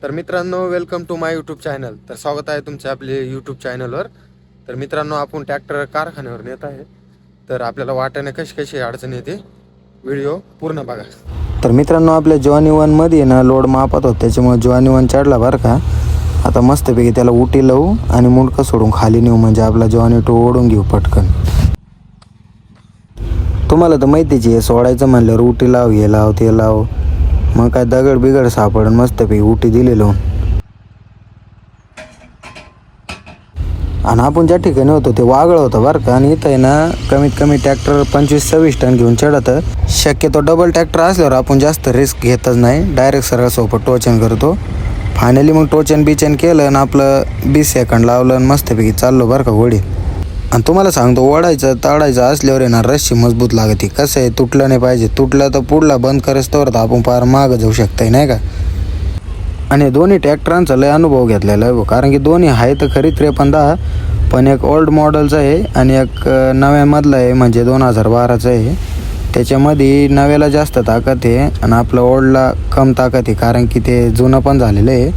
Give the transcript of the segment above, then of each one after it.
तर मित्रांनो, welcome to my YouTube channel. तर स्वागत आहे तुमचे आपले यूट्यूब चॅनलवर. तर मित्रांनो, आपण ट्रॅक्टर कारखान्यावर नेत आहे. तर आपल्याला वाटाने कशी कशी अडचण येते, व्हिडिओ पूर्ण बघा. तर मित्रांनो, आपल्या जॉनी वनमध्ये ना लोड मापत होत, त्याच्यामुळे जॉनी वन चढला बरं का. आता मस्तपैकी त्याला उटी लावू आणि मुंडकं सोडून खाली नेऊ, म्हणजे आपला जॉनी टू ओढून घेऊ पटकन. तुम्हाला तर माहितीच आहे, सोडायचं म्हणल्यावर उटी लाव, हे लाव ते लाव, मग काय दगड बिगड सापडून मस्तपैकी उटी दिली लावून. आणि आपण ज्या ठिकाणी होतो ते वागळ होतं बरं का. आणि इथं आहे ना कमीत कमी ट्रॅक्टर 25-26 टन घेऊन चढतं. शक्यतो डबल ट्रॅक्टर असल्यावर आपण जास्त रिस्क घेतच नाही, डायरेक्ट सरळ सोबत टोचन करतो. फायनली मग टोचन बिचन केलं आणि आपलं 20 सेकंड लावलं आणि मस्तपैकी चाललो बरं का वडी. आणि तुम्हाला सांगतो, ओढायचं ताडायचं असल्यावर आहे ना रस्सी मजबूत लागते. कसं आहे, तुटलं नाही पाहिजे. तुटलं तर पुढला बंद करस्तोवर तर आपण पार मागं जाऊ शकताय नाही का. आणि दोन्ही ट्रॅक्टरांचा लय अनुभव घेतलेला आहे, कारण की दोन्ही आहे तर खरी 53, पण एक ओल्ड मॉडेलचं आहे आणि एक नव्यामधलं आहे, म्हणजे 2012चं आहे. त्याच्यामध्ये नव्याला जास्त ताकद आहे आणि आपलं ओल्डला कम ताकद आहे, कारण की ते जुनं पण झालेलं आहे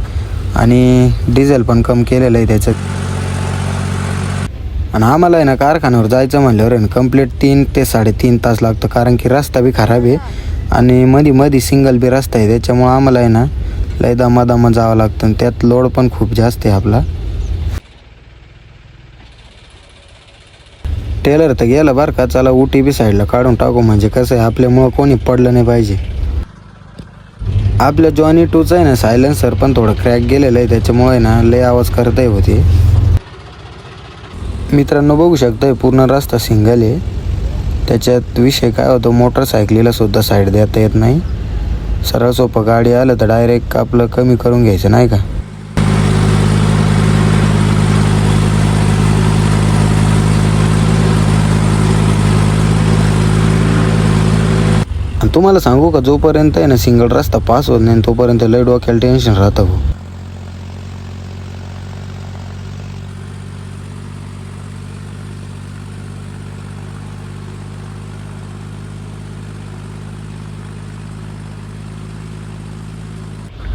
आणि डिझेल पण कम केलेलं आहे त्याचं. आणि आम्हाला आहे ना कारखान्यावर जायचं म्हणल्यावर आहे ना कंप्लीट 3 ते 3.5 तास लागतं, कारण की रस्ता बी खराब आहे आणि मध्ये सिंगल बी रस्ता आहे. त्याच्यामुळं आम्हाला आहे ना लय दमा जावं लागतं आणि त्यात लोड पण खूप जास्त आहे आपला. टेलर तर गेलं बरं का. चला उटी बी साईडला काढून टाकू, म्हणजे कसं आहे आपल्यामुळं कोणी पडलं नाही पाहिजे. आपल्या जॉनी टूचं आहे ना सायलेन्सर पण थोडं क्रॅक गेलेलं आहे, त्याच्यामुळे ना लय आवाज करत आहे होते. मित्रांनो बघू शकताय, पूर्ण रस्ता सिंगल आहे. त्याच्यात विषय काय होतो, मोटरसायकलीला सुद्धा साईड देता येत नाही. सरळ सोपं गाडी आलं तर डायरेक्ट आपलं कमी करून घ्यायचं नाही का. आणि तुम्हाला सांगू का, जोपर्यंत आहे ना सिंगल रस्ता पास होत नाही तोपर्यंत लय डोक्याला टेन्शन राहतं भाऊ.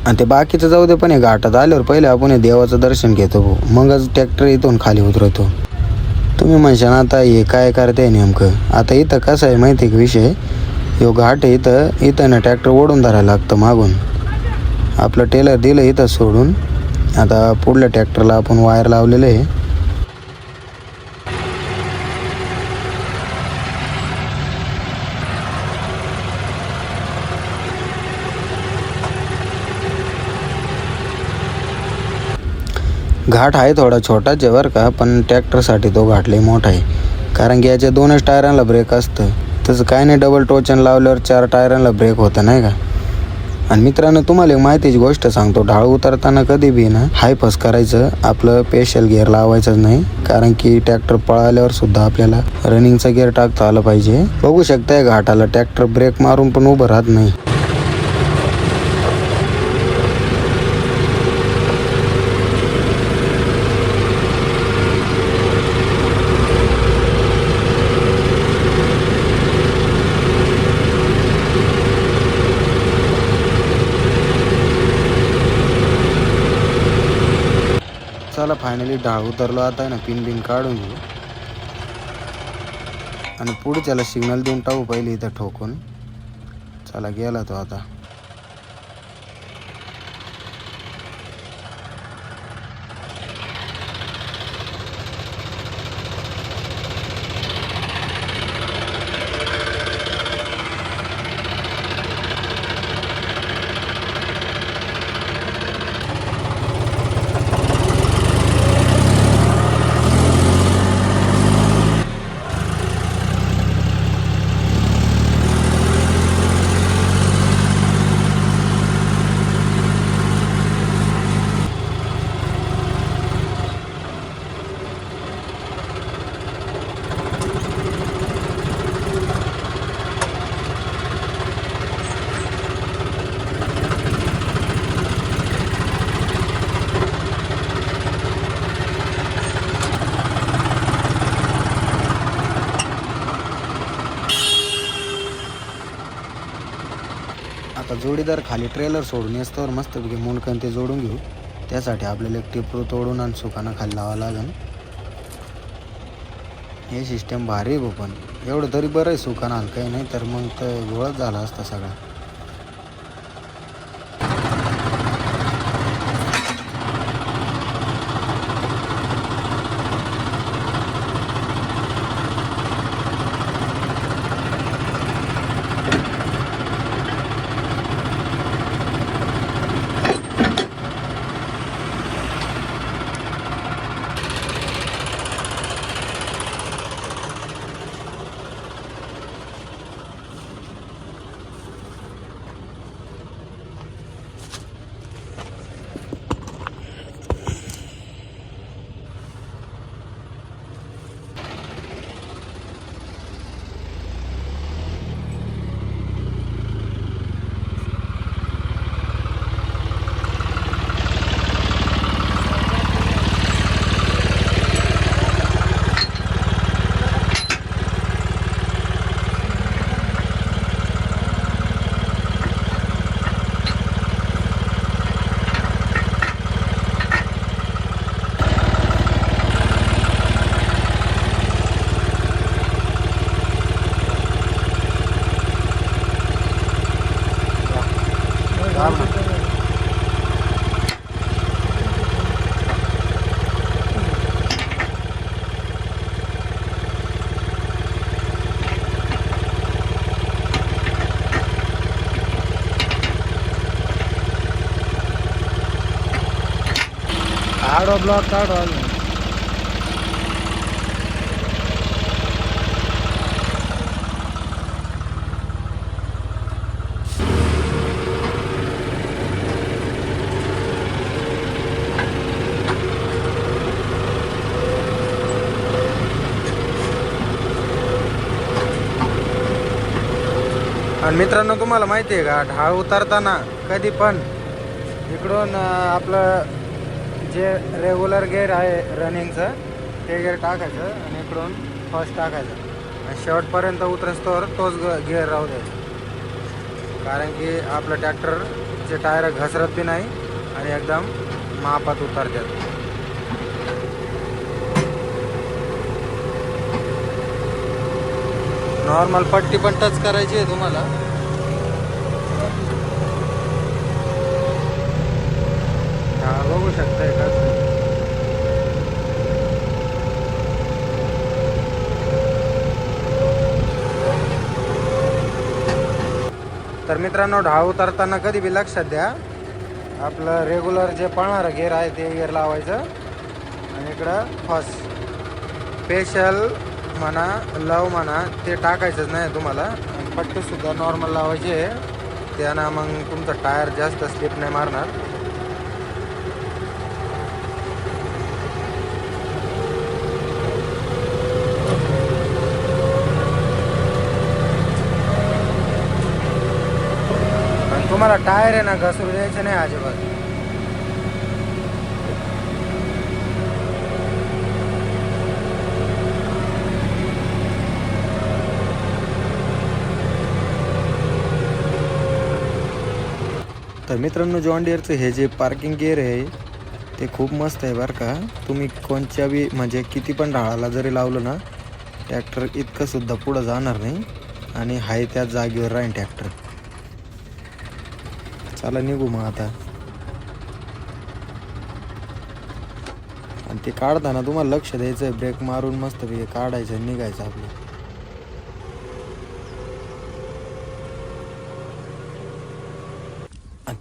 आणि ते बाकीचं जाऊ दे, पण हे घाटात आल्यावर पहिले आपण हे देवाचं दर्शन घेतो भाऊ, मगच ट्रॅक्टर इथून खाली उतरवतो. तुम्ही म्हणशान आता हे काय करते नेमकं. आता इथं कसं आहे माहिती आहे का विषय, ह्यो घाट आहे, इथं ना ट्रॅक्टर ओढून धरायला लागतं मागून. आपलं टेलर दिलं इथं सोडून. आता पुढल्या ट्रॅक्टरला आपण वायर लावलेलं आहे. घाट आहे थोडा छोटाच आहे बरं का, पण ट्रॅक्टरसाठी तो घाट लय मोठा आहे, कारण की याच्या 2च टायरांना ब्रेक असतं. तसं काय नाही, डबल टोचन लावल्यावर 4 टायरांना ब्रेक होतं नाही का. आणि मित्रांनो, तुम्हाला एक माहितीची गोष्ट सांगतो, ढाळ उतरताना कधी बी ना हाय फस करायचं, आपलं स्पेशल गिअर लावायचंच नाही, कारण की ट्रॅक्टर पळाल्यावर सुद्धा आपल्याला रनिंगचा गिअर टाकता आलं पाहिजे. बघू शकताय घाटाला ट्रॅक्टर ब्रेक मारून पण उभं राहत नाही. चला फायनली ढाळ उतरलो. आता आहे ना पिन काढून घेऊ आणि पुढच्याला सिग्नल देऊन टाकू पहिले इथं ठोकून. चला गेला तो आता. जोडीदार खाली ट्रेलर सोडून असतं मस्तपैकी मुंडकन ते जोडून घेऊ. त्यासाठी आपल्याला एक टिपरू तोडून आणि सुकानं खाली लावावं लागेल. हे सिस्टम भारी आहे पण एवढं तरी बरं आहे सुकानं हलकं नाही तर मग तर गोळच झाला असता सगळा. आडो ब्लॉक काढो अजून. आणि मित्रांनो तुम्हाला माहिती आहे का ढाळ उतरताना कधी पण इकडून आपलं जे रेग्युलर गेअर आहे रनिंगचं ते गेअर टाकायचं आणि इकडून फर्स्ट टाकायचं आणि शेवटपर्यंत उतरस्तोवर तोच गेअर राहू द्यायचा. कारण की आपलं ट्रॅक्टरचे टायर घसरत बी नाही आणि एकदम मापात उतरतात. नॉर्मल पट्टी पण टच करायची आहे तुम्हाला. हा बघू शकता कसं. तर मित्रांनो ढाळ उतरताना कधी बी लक्षात द्या आपलं रेग्युलर जे पळणारं गेअर आहे ते गेअर लावायचं आणि इकडं फर्स्ट स्पेशल म्हणा लव म्हणा ते टाकायचंच नाही तुम्हाला. आणि पट्टीसुद्धा नॉर्मल लावायची आहे त्यानं मग तुमचं टायर जास्त स्लिप नाही मारणार. आणि तुम्हाला टायर आहे ना घसरू द्यायचं नाही अजिबात. तर मित्रांनो जॉन डिअरचं हे जे पार्किंग गिअर आहे ते खूप मस्त आहे बरं का. तुम्ही कोणत्या बी म्हणजे किती पण ढाळाला जरी लावलं ना ट्रॅक्टर इतकंसुद्धा पुढं जाणार नाही आणि हाय त्याच जागेवर राहील ट्रॅक्टर. चला निघू मग आता. आणि ते काढताना तुम्हाला लक्ष द्यायचं आहे ब्रेक मारून मस्तपैकी काढायचं निघायचं आपलं.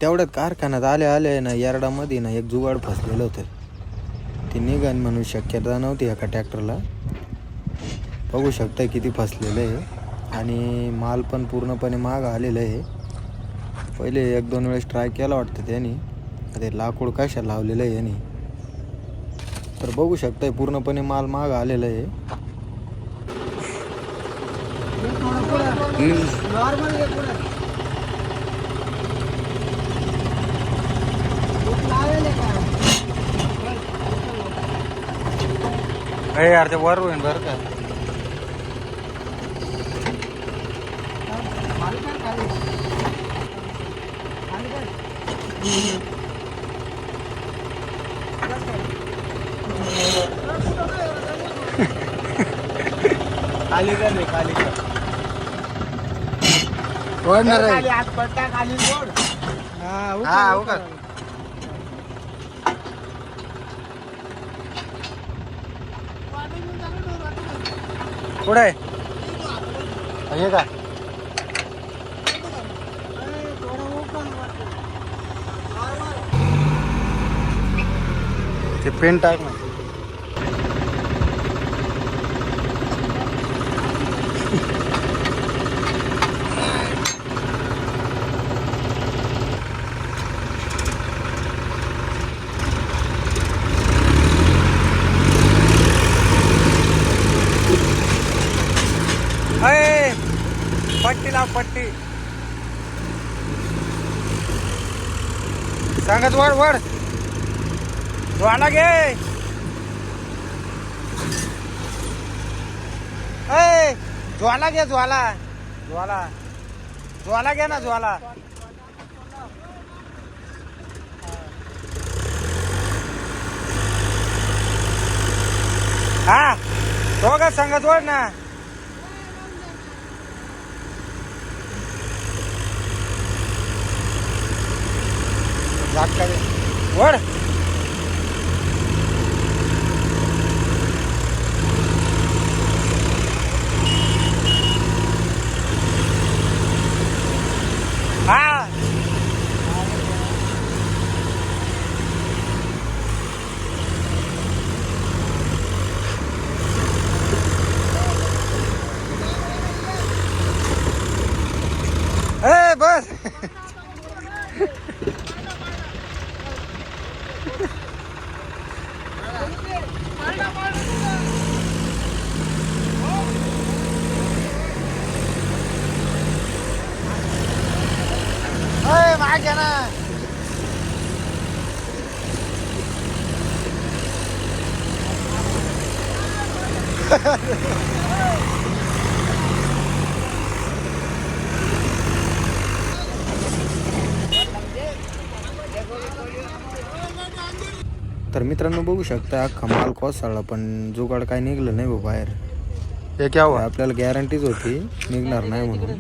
तेवढ्यात कारखान्यात आले ना यार्डामध्ये ना एक जुगाड फसलेलं होतं. ते निघान म्हणून शक्यता नव्हती एका ट्रॅक्टरला. बघू शकता किती फसलेलं आहे आणि माल पण पूर्णपणे महाग आलेलं आहे. पहिले 1-2 वेळेस ट्राय केला वाटतं त्यांनी ते लाकूड कशा लावलेलं आहे यांनी. तर बघू शकताय पूर्णपणे माल महाग आलेला आहे. अरे यार ते वर होईन बरं का. खाली कर रे, खाली कर. ओढणार खाली हात पट्टा खाली जोड. हा हो का पुढे हे का ते पेन टाक ना पट्टी लाव पट्टी सांगत वड वड ज्वाला घे ज्वाला घे ज्वाला ज्वाला ज्वाला घे ना ज्वाला हा दोघं सांगत वड ना वड हा बस मागे ना तर मित्रांनो बघू शकता अख्खा माल कोसळला पण जुगाड काय निघलं नाही भाऊ बाहेर हे क्या हुआ आपल्याला गॅरंटीच होती निघणार नाही म्हणून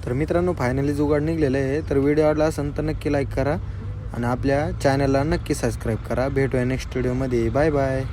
तर मित्रांनो फायनली जुगाड निघलेलं आहे. तर व्हिडिओ आवडला असेल तर नक्की लाईक करा आणि आपल्या चॅनलला नक्की सबस्क्राईब करा. भेटूया नेक्स्ट व्हिडिओमध्ये. Bye bye.